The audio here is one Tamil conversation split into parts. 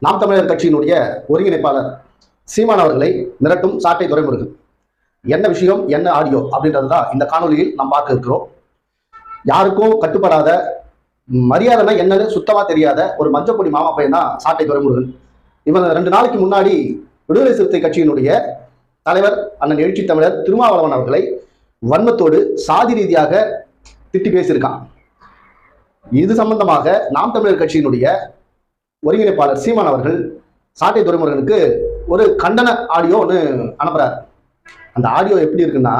நாம் தமிழர் கட்சியினுடைய ஒருங்கிணைப்பாளர் சீமான் அவர்களை மிரட்டும் சாட்டை துரைமுருகன். என்ன விஷயம், என்ன ஆடியோ அப்படின்றது தான் இந்த காணொலியில் நாம் பார்க்க இருக்கிறோம். யாருக்கும் கட்டுப்படாத, மரியாதைனா என்னன்னு சுத்தமா தெரியாத ஒரு மஞ்சப்பொடி மாமா பையன் தான் சாட்டை துரைமுருகன். இவன் 2 நாளைக்கு முன்னாடி விடுதலை சிறுத்தை கட்சியினுடைய தலைவர் அண்ணன் எழுச்சி தமிழர் திருமாவளவன் அவர்களை வன்மத்தோடு சாதி ரீதியாக திட்டி பேசியிருக்கான். இது சம்பந்தமாக நாம் தமிழர் கட்சியினுடைய ஒருங்கிணைப்பாளர் சீமான் அவர்கள் சாட்டை துரைமுருகனுக்கு ஒரு கண்டன ஆடியோ ஒன்று அனுப்புறாரு. அந்த ஆடியோ எப்படி இருக்குன்னா,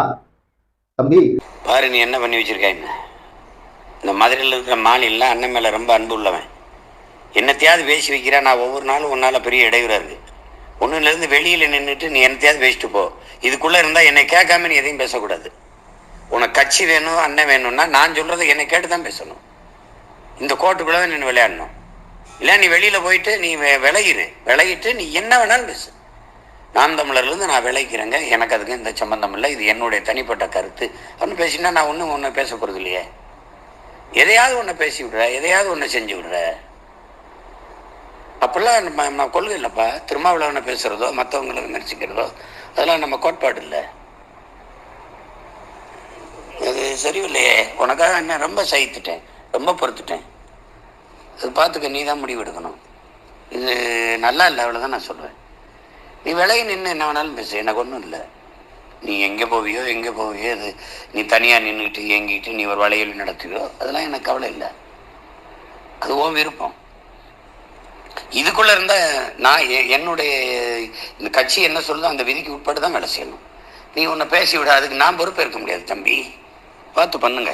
தம்பி பாரு நீ என்ன பண்ணி வச்சிருக்காங்க. இந்த மதுரையில் இருக்கிற மாநில அண்ணன் மேல ரொம்ப அன்பு உள்ளவன். என்னத்தையாவது பேசி வைக்கிறேன். நான் ஒவ்வொரு நாளும் உன்னால பெரிய இடையூறா இருக்கு. ஒன்னுலேருந்து வெளியில் நின்றுட்டு நீ என்னத்தையாவது பேசிட்டு போ. இதுக்குள்ளே இருந்தால் என்னை கேட்காம நீ எதையும் பேசக்கூடாது. உனக்கு கட்சி வேணும், அண்ணன் வேணும்னா நான் சொல்கிறத என்னை கேட்டு தான் பேசணும். இந்த கோட்டுக்குள்ளே தான் நின்று விளையாடணும். இல்லை நீ வெளியில் போயிட்டு நீ விலகிட்டு நீ என்ன வேணாலும் பேசு. நாம் தமிழர்லேருந்து நான் விளைக்கிறேங்க, எனக்கு அதுக்கு இந்த சம்பந்தம் இல்லை, இது என்னுடைய தனிப்பட்ட கருத்து அப்படின்னு பேசினா நான் ஒன்றை பேச போகிறது இல்லையே. எதையாவது ஒன்றை பேசி விடுற, எதையாவது ஒன்றை செஞ்சு விடுற. அப்பெல்லாம் நம்ம கொள்கை இல்லைப்பா. திருமாவளவனை பேசுகிறதோ மற்றவங்களை விமர்சிக்கிறதோ அதெல்லாம் நம்ம கோட்பாடு இல்லை. அது சரியில்லையே. உனக்காக என்ன ரொம்ப சகித்துட்டேன், ரொம்ப பொறுத்துட்டேன். அது பார்த்துக்க, நீ தான் முடிவு எடுக்கணும். இது நல்லா இல்லை, அவ்வளோதான் நான் சொல்லுவேன். நீ விலகி நின்று என்ன வேணாலும் பேசு, எனக்கு ஒன்றும் இல்லை. நீ எங்கே போவியோ அது நீ தனியாக நின்றுக்கிட்டு இயங்கிட்டு நீ ஒரு வளையல் நடத்துவியோ அதெல்லாம் எனக்கு கவலை இல்லை. அதுவும் விருப்பம். இதுக்குள்ளே இருந்தால் நான் என்னுடைய இந்த கட்சி என்ன சொல்லுதோ அந்த விதிக்கு உட்பட்டு தான் வேலை செய்யணும். நீ உன்னை பேசி விட, அதுக்கு நான் பொறுப்பேற்க முடியாது தம்பி. பார்த்து பண்ணுங்க.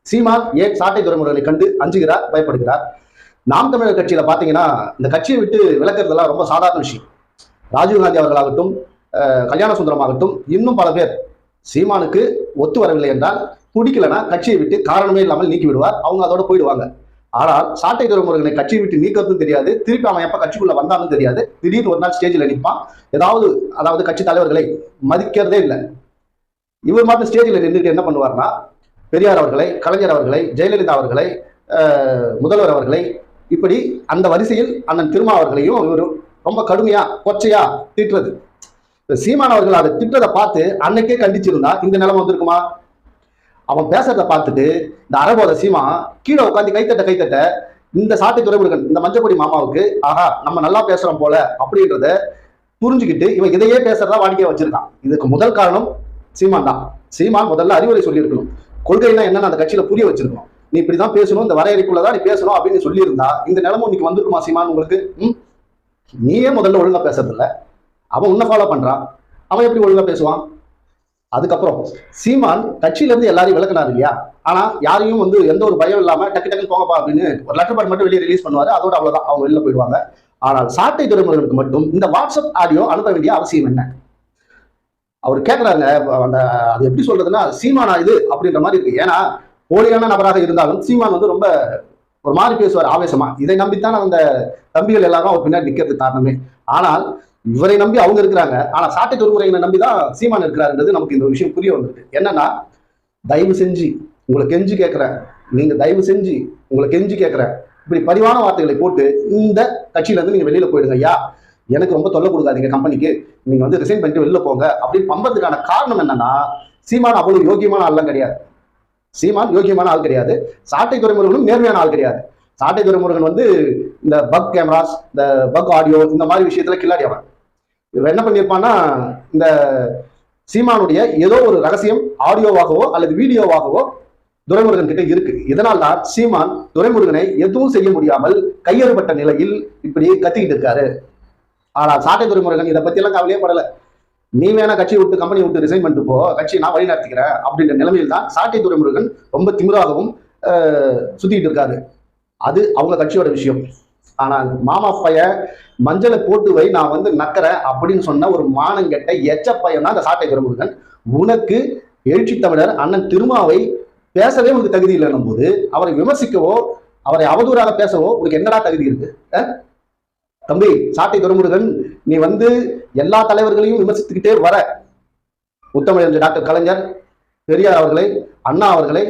சீமான் ஏன் சாட்டை துரைமுருகனை கண்டு அஞ்சுகிறார், பயப்படுகிறார்? நாம் தமிழர் கட்சியில பாத்தீங்கன்னா இந்த கட்சியை விட்டு விலக்கிறதெல்லாம் ரொம்ப சாதாரண விஷயம். ராஜீவ்காந்தி அவர்களாகட்டும், கல்யாண சுந்தரமாகட்டும், இன்னும் பல பேர் சீமானுக்கு ஒத்து வரவில்லை என்றால் பிடிக்கலன்னா கட்சியை விட்டு காரணமே இல்லாமல் நீக்கி விடுவார். அவங்க அதோட போயிடுவாங்க. ஆனால் சாட்டை துரைமுருகனை கட்சியை விட்டு நீக்கிறதும் தெரியாது, திருப்பி அவன் எப்ப கட்சிக்குள்ள வந்தாலும் தெரியாது. திடீர்னு ஒரு நாள் ஸ்டேஜில் நிற்பான். அதாவது கட்சி தலைவர்களை மதிக்கிறதே இல்லை. இவர் மட்டும் ஸ்டேஜில் நின்றுட்டு என்ன பண்ணுவார்னா, பெரியார் அவர்களை, கலைஞர் அவர்களை, ஜெயலலிதா அவர்களை, முதல்வர் அவர்களை, இப்படி அந்த வரிசையில் அண்ணன் திருமா அவர்களையும் இவர் ரொம்ப கடுமையா கொச்சையா திட்டுறது. சீமான் அவர்கள் அதை திட்டதை பார்த்து அன்னைக்கே கண்டிச்சிருந்தா இந்த நிலைமை வந்திருக்குமா? அவன் பேசுறத பார்த்துட்டு இந்த அறபோத சீமா கீழே உட்காந்து கைத்தட்ட இந்த சாட்டை துரைமுருகன், இந்த மஞ்சப்பொடி மாமாவுக்கு ஆஹா நம்ம நல்லா பேசுறோம் போல அப்படின்றத புரிஞ்சுக்கிட்டு இவன் இதையே பேசுறதா வாடிக்கையா வச்சிருக்கான். இதுக்கு முதல் காரணம் சீமான் தான். சீமான் முதல்ல அறிவுரை சொல்லியிருக்கணும். கொள்கைனா என்னன்னு அந்த கட்சியில புரிய வச்சிருக்கணும். நீ இப்படிதான் பேசணும், இந்த வரையறைக்குள்ளதான் நீ பேசணும் அப்படின்னு சொல்லியிருந்தா இந்த நிலைமை இன்னைக்கு வந்திருக்குமா சீமான் உங்களுக்கு? நீயே முதல்ல ஒழுங்கா பேசுறது இல்ல, அவன் உன்னை ஃபாலோ பண்றான், அவன் எப்படி ஒழுங்கா பேசுவான்? அதுக்கப்புறம் சீமான் கட்சியில இருந்து எல்லாரையும் விளக்கினாரு இல்லையா? ஆனா யாரையும் எந்த ஒரு பயம் இல்லாம டக்கு போங்கப்பா அப்படின்னு ஒரு லெட்டர் பேட் மட்டும் வெளியே ரிலீஸ் பண்ணுவாரு. அதோட அவ்வளவுதான், அவங்க வெளில போயிடுவாங்க. ஆனால் சாட்டை துரைமுருகனுக்கு மட்டும் இந்த வாட்ஸ்அப் ஆடியோ அனுப்ப வேண்டிய அவசியம் என்ன? அவர் கேட்கிறாங்க, அது எப்படி சொல்றதுன்னா சீமானா இது அப்படின்ற மாதிரி இருக்கு. ஏன்னா போலியான நபராக இருந்தாலும் சீமான் ரொம்ப ஒரு மாதிரி பேசுவார் ஆவேசமா. இதை நம்பித்தான் அந்த தம்பிகள் எல்லாரும் அவர் பின்னாடி நிற்கிறதுக்கு காரணமே. ஆனால் இவரை நம்பி அவங்க இருக்கிறாங்க, ஆனா சாட்டை துரைமுருகனை நம்பிதான் சீமான் இருக்கிறாருன்றது நமக்கு இந்த விஷயம் புரிய வந்திருக்கு. என்னன்னா, தயவு செஞ்சு உங்களை கெஞ்சி கேட்கிறேன், நீங்க தயவு செஞ்சு உங்களை கெஞ்சி கேட்கிறேன், இப்படி பரிவான வார்த்தைகளை போட்டு இந்த கட்சியில இருந்து நீங்க வெளியில போயிடுங்க ஐயா, எனக்கு ரொம்ப தொல்லை கொடுக்காதீங்க, கம்பெனிக்கு நீங்க ரிசைன் பண்ணிட்டு வெளில போங்க அப்படின்னு பம்பறதுக்கான காரணம் என்னன்னா, சீமான் அவ்வளவு யோகியமான ஆள்லாம் கிடையாது. சீமான் யோகியமான ஆள் கிடையாது. சாட்டை துரைமுருகனும் நேர்மையான ஆள் கிடையாது. சாட்டை துரைமுருகன் இந்த பக் கேமராஸ், இந்த பக் ஆடியோ, இந்த மாதிரி விஷயத்துல கில்லாடி அவன். இவர் என்ன பண்ணியிருப்பான்னா, இந்த சீமானுடைய ஏதோ ஒரு ரகசியம் ஆடியோவாகவோ அல்லது வீடியோவாகவோ துரைமுருகன் கிட்ட இருக்கு. இதனால் தான் சீமான் துரைமுருகனை எதுவும் செய்ய முடியாமல் கையறுபட்ட நிலையில் இப்படி கத்திக்கிட்டு இருக்காரு. ஆனால் சாட்டை துரைமுருகன் இதை பத்தி எல்லாம் கவலையே படல. நீ வேணா கட்சியை விட்டு கம்பெனி விட்டு ரிசைன் பண்ணிட்டு போ, கட்சியை நான் வழி நடத்திக்கிறேன் அப்படின்ற நிலைமையில் தான் சாட்டை துரைமுருகன் ரொம்ப திமிராகவும் சுத்திட்டு இருக்காரு. அது அவங்க கட்சியோட விஷயம். ஆனால் மாமா பையன் மஞ்சளை போட்டு வை, நான் நக்கறேன் அப்படின்னு சொன்ன ஒரு மானங்கெட்ட எச்ச பையன் தான் அந்த சாட்டை துரைமுருகன். உனக்கு எழுச்சி தமிழர் அண்ணன் திருமாவை பேசவே உனக்கு தகுதி இல்லைன்னும் போது அவரை விமர்சிக்கவோ அவரை அவதூறாக பேசவோ உனக்கு என்னடா தகுதி இருக்கு? தம்பி சாட்டை துரைமுருகன், நீ எல்லா தலைவர்களையும் விமர்சித்துக்கிட்டே வர. முத்தமிழ் டாக்டர் கலைஞர், பெரியார் அவர்களை, அண்ணா அவர்களை,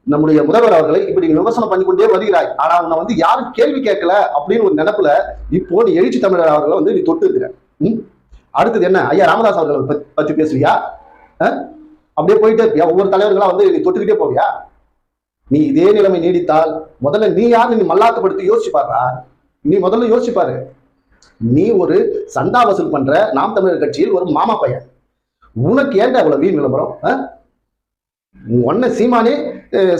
நம்முடைய முதல்வர் அவர்களை இப்படி விமர்சனம் பண்ணிக்கொண்டே வருகிறாய். ஆனா உன்னை வந்து யாரும் கேள்வி கேட்கல அப்படின்னு ஒரு நினைப்புல இப்போ நீ எழுச்சி தமிழர் அவர்களை வந்து நீ தொட்டு இருக்கிற. அடுத்தது என்ன, ஐயா ராமதாஸ் அவர்களை பத்தி பேசுவியா? அப்படியே போயிட்டே இருப்பியா? ஒவ்வொரு தலைவர்களா வந்து நீ தொட்டுக்கிட்டே போவியா? நீ இதே நிலைமை நீடித்தால் முதல்ல நீ யாரு நீ மல்லாக்கப்படுத்தி யோசிச்சு பாருடா. நீ முதல்ல யோசிச்சு பாரு. நீ ஒரு சந்தா வசூல் பண்ற நாம் தமிழர் கட்சியில் ஒரு மாமா பையன். உனக்கு ஏன்டா இவ்வளவு வீண் விளம்பரம்? ஒன்ன சீமானே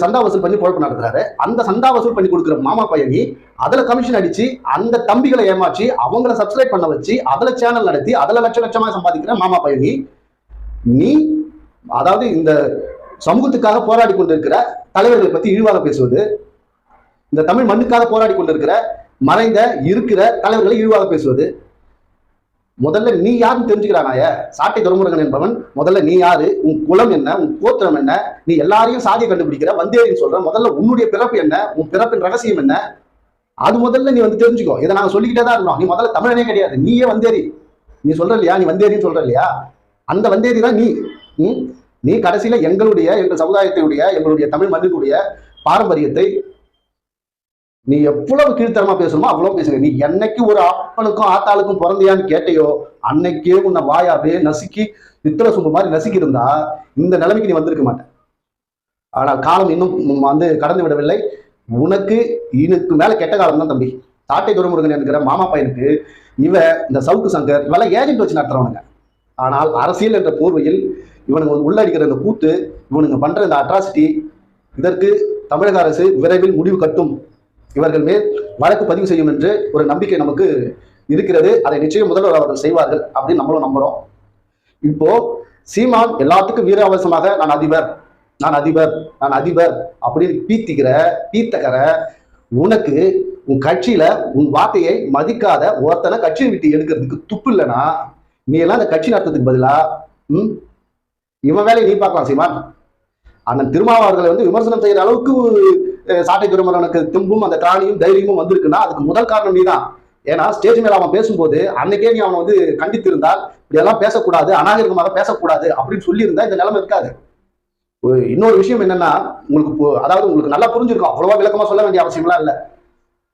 சந்தா வசூல் பண்ணி பொழப்பு நடத்துறாரு. அந்த சந்தா வசூல் பண்ணி கொடுக்குற மாமா பையனி அதுல கமிஷன் அடிச்சு அந்த தம்பிகளை ஏமாற்றி அவங்கள சப்ஸ்கிரைப் பண்ண வச்சு அதுல சேனல் நடத்தி அதுல லட்சமா சம்பாதிக்கிற மாமா பையனி நீ, அதாவது இந்த சமூகத்துக்காக போராடி கொண்டிருக்கிற தலைவர்களை பத்தி இழிவாக பேசுவது, இந்த தமிழ் மண்ணுக்காக போராடி கொண்டிருக்கிற மறைந்த இருக்கிற தலைவர்களை இழிவாக பேசுவது, முதல்ல நீ யாருன்னு தெரிஞ்சுக்கிறானாய சாட்டை துரைமுருகன் என்பவன். முதல்ல நீ யாரு, உன் குலம் என்ன, உன் கோத்திரம் என்ன, நீ எல்லாரையும் சாதியை கண்டுபிடிக்கிற வந்தேரின்னு சொல்ற. முதல்ல உன்னுடைய பிறப்பு என்ன, உன் பிறப்பின் ரகசியம் என்ன, அது முதல்ல நீ வந்து தெரிஞ்சுக்கோ. இதை நாங்க சொல்லிக்கிட்டே தான் இருக்கோம். நீ முதல்ல தமிழனே கிடையாது, நீயே வந்தேரி. நீ சொல்ற இல்லையா, நீ வந்தேரின்னு சொல்ற இல்லையா, அந்த வந்தேரி தான் நீ. நீ கடைசியில எங்கள் சமுதாயத்தினுடைய எங்களுடைய தமிழ் மண்ணினுடைய பாரம்பரியத்தை நீ எவ்வளவு கீழ்த்தரமா பேசணுமோ அவ்வளவு பேசுங்க. நீ என்னைக்கு ஒரு அப்பனுக்கும் ஆத்தாளுக்கும் பிறந்தியான்னு கேட்டையோ அன்னைக்கே உன்னை வாயா அப்படியே நசுக்கி பித்தளை சொம்பு மாதிரி நசுக்கி இருந்தா இந்த நிலைமைக்கு நீ வந்திருக்க மாட்டேன். ஆனால் காலம் இன்னும் வந்து கடந்து விடவில்லை. உனக்கு இதுக்கு மேல கெட்ட காலம் தான் தம்பி. சாட்டை துரைமுருகன் என்கிற மாமா பையனுக்கு இந்த சவுக்கு சங்கர் இவெல்லாம் ஏஜென்ட் வச்சு நடத்துறவனுங்க. ஆனால் அரசியல் என்ற போர்வையில் இவனுங்க உள்ளடிக்கிற இந்த கூத்து, இவனுங்க பண்ற இந்த அட்ராசிட்டி, இதற்கு தமிழக அரசு விரைவில் முடிவு கட்டும். இவர்கள் மேல் வழக்கு பதிவு செய்யும் என்று ஒரு நம்பிக்கை நமக்கு இருக்கிறது. அதை நிச்சயம் முதல்வர் அவர்கள் செய்வார்கள் அப்படின்னு நம்மளும் நம்புறோம். இப்போ சீமான் எல்லாத்துக்கும் வீராவசமாக நான் அதிபர் அப்படின்னு பீத்தக்கற உனக்கு உன் கட்சியில உன் வார்த்தையை மதிக்காத ஒருத்தனை கட்சியை விட்டு எடுக்கிறதுக்கு துப்பு இல்லைன்னா நீ எல்லாம் அந்த கட்சி நடத்துறதுக்கு பதிலா இவன் வேலையை நீ பார்க்கலாம். சீமான் அண்ணன் திருமாவளவர்களை வந்து விமர்சனம் செய்யற அளவுக்கு சாட்டை துரைமுருகனுக்கு திம்பும் அந்த திராணியும் தைரியமும் வந்திருக்குன்னா அதுக்கு முதல் காரணம் நீ தான். ஏன்னா ஸ்டேஜ் மேல அவன் பேசும்போது அன்னைக்கே நீ அவனை வந்து கண்டித்திருந்தால் இப்படியெல்லாம் பேசக்கூடாது, அநாகரிகமாக பேசக்கூடாது அப்படின்னு சொல்லியிருந்தா இந்த நிலைமை இருக்காது. இன்னொரு விஷயம் என்னன்னா, உங்களுக்கு நல்லா புரிஞ்சிருக்கும், அவ்வளவா விளக்கமா சொல்ல வேண்டிய அவசியம்லாம் இல்லை.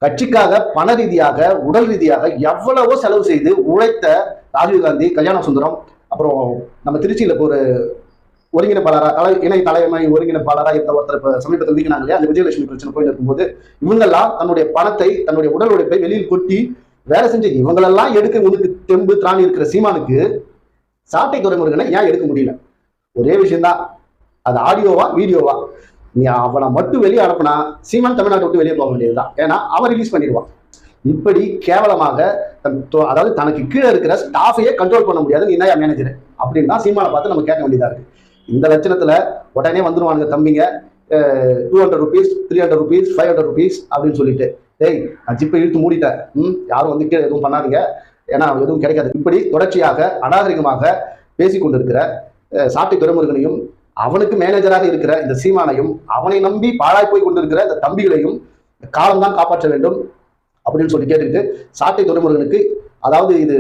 கட்சிக்காக பண ரீதியாக உடல் ரீதியாக எவ்வளவோ செலவு செய்து உழைத்த ராஜீவ்காந்தி, கல்யாண சுந்தரம், அப்புறம் நம்ம திருச்சியில ஒரு ஒருங்கிணைப்பாளரா இணை தலைமை ஒருங்கிணைப்பாளராக இருந்த ஒருத்தர் இப்ப சமீபத்தில் நீக்கினாங்க இல்லையா, அந்த விஜயலட்சுமி பிரச்சனை போயிட்டு இருக்கும்போது இவங்கெல்லாம் தன்னுடைய பணத்தை தன்னுடைய உடல் உழைப்பை வெளியில் கொட்டி வேலை செஞ்சு இவங்களெல்லாம் எடுக்க உனக்கு தெம்பு திராணி இருக்கிற சீமானுக்கு சாட்டை துரைமுருகனை ஏன் எடுக்க முடியல? ஒரே விஷயம்தான், அது ஆடியோவா வீடியோவா, நீ அவனை மட்டும் வெளியே அனுப்புனா சீமான் தமிழ்நாட்டை விட்டு வெளியே போக வேண்டியதுதான். ஏன்னா அவன் ரிலீஸ் பண்ணிடுவான். இப்படி கேவலமாக அதாவது தனக்கு கீழே இருக்கிற ஸ்டாஃபையே கண்ட்ரோல் பண்ண முடியாது, நீ என்ன மேனேஜர் அப்படின்னு தான் சீமானை பார்த்து நம்ம கேட்க வேண்டியதா இருக்கு. இந்த லட்சணத்துல உடனே வந்துருவானுங்க தம்பிங்க, 200 rupees 300 rupees 500 rupees அப்படின்னு சொல்லிட்டு, டேய் நான் ஜிப்பை இழுத்து மூடிட்டேன், யாரும் வந்து எதுவும் பண்ணாதீங்க, ஏன்னா எதுவும் கிடைக்காது. இப்படி தொடர்ச்சியாக அநாகரிகமாக பேசிக்கொண்டிருக்கிற சாட்டை துரைமுருகனையும் அவனுக்கு மேனேஜராக இருக்கிற இந்த சீமானையும் அவனை நம்பி பாழாய் போய் கொண்டிருக்கிற இந்த தம்பிகளையும் காலம்தான் காப்பாற்ற வேண்டும் அப்படின்னு சொல்லி கேட்டுக்கிட்டு, சாட்டை துரைமுருகனுக்கு அதாவது இது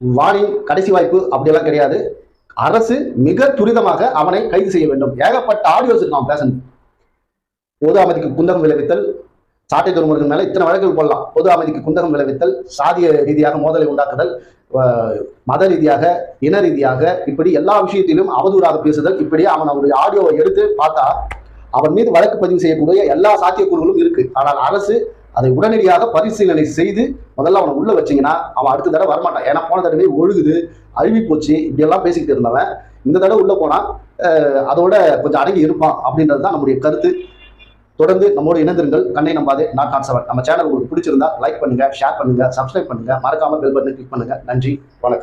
வானின் கடைசி வாய்ப்பு அப்படியெல்லாம் கிடையாது. அரசு மிக துரிதமாக அவனை கைது செய்ய வேண்டும். ஏகப்பட்ட ஆடியோஸ் இருக்கு அவன் பேசணும். பொது அமைதிக்கு குந்தகம் விளைவித்தல், சாட்டை துரைமுருகன் மேல இத்தனை வழக்குகள் போடலாம். பொது அமைதிக்கு குந்தகம் விளைவித்தல், சாதிய ரீதியாக மோதலை உண்டாக்குதல், மத ரீதியாக இன ரீதியாக இப்படி எல்லா விஷயத்திலும் அவதூறாக பேசுதல், இப்படி அவனுடைய ஆடியோவை எடுத்து பார்த்தா அவன் மீது வழக்கு பதிவு செய்யக்கூடிய எல்லா சாத்தியக்கூறுகளும் இருக்கு. ஆனால் அரசு அதை உடனடியாக பரிசீலனை செய்து முதல்ல அவனை உள்ள வச்சிங்கன்னா அவன் அடுத்த தடவை வரமாட்டான். ஏன்னா போன தடவை ஒழுகுது, அழுவி போச்சு, இப்படியெல்லாம் பேசிக்கிட்டு இருந்தவன் இந்த தடவை உள்ள போனா அதோட கொஞ்சம் அடங்கி இருப்பான் அப்படின்றது தான் நம்முடைய கருத்து. தொடர்ந்து நம்மோடு இணைந்திருங்கள். கண்ணை நம்பாதே நாட் நாட் செவன். நம்ம சேனல் உங்களுக்கு பிடிச்சிருந்தா லைக் பண்ணுங்க, ஷேர் பண்ணுங்க, சப்ஸ்கிரைப் பண்ணுங்க, மறக்காம பெல் பட்டனை கிளிக் பண்ணுங்க. நன்றி, வணக்கம்.